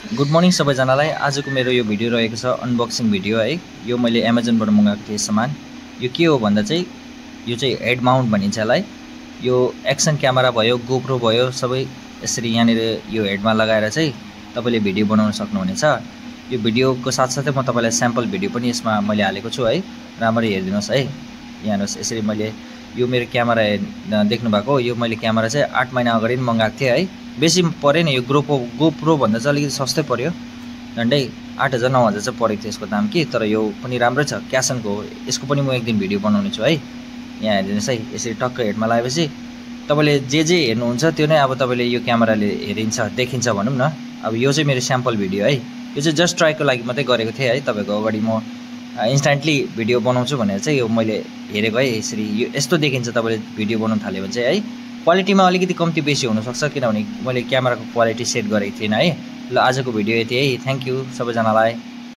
Good morning सबैजनालाई। आजको मेरो यो भिडियो रहेको छ अनबक्सिङ भिडियो है। यो मैले एमाजोनबाट मगाएको थिएँ सामान। यो के हो भन्दा चाहिँ यो चाहिँ हेड माउन्ट भनिन्छ यसलाई। यो एक्सन क्यामेरा भयो, गोप्रो भयो, सबै यसरी यहाँनिर यो हेडमा लगाएर चाहिँ तपाईले भिडियो बनाउन सक्नुहुनेछ। यो भिडियोको साथसाथै म तपाईलाई स्याम्पल भिडियो पनि यसमा मैले हालेको छु है। राम्ररी हेरिदिनुहोस् है। यहाँ हेर्नुहोस्, यसरी मैले यो मेरो क्यामेरा देख्नु भएको, यो मैले क्यामेरा चाहिँ 8 महिना अगाडि पनि मगाएको थिएँ है। बेसी परेन, यो गोप्रो भन्दा चाहिँ अलिकति सस्तै पर्यो। झन्डै 8000 9000 चाहिँ परेको थियो यसको दाम कि। तर यो पनि राम्रै छ, क्यासनको हो। यसको पनि म एक दिन भिडियो बनाउने छु है। यहाँ हेर्दिनुहोस् है, यसरी टक्क हेडमा लगाएपछि तपाईले जे हेर्नुहुन्छ त्यो नै अब तपाईले यो क्यामेराले देखिन्छ भनौँ न। अब यो चाहिँ मेरो स्याम्पल भिडियो है। यो चाहिँ जस्ट ट्राईको लागि मात्रै गरेको थिएँ है। तपाईको अगाडि म इन्स्ट्यान्टली भिडियो बनाउँछु भनेर चाहिँ यो मैले हेरेको है। यसरी यो यस्तो देखिन्छ तपाईले भिडियो बनाउन थाल्यो भने चाहिँ है। क्वालिटीमा अलिकति कम्ती बेसी हुनसक्छ, किनभने मैले क्यामेराको क्वालिटी सेट गरेको थिइनँ है। ल आजको भिडियो यति है। थ्याङ्क यू सबैजनालाई।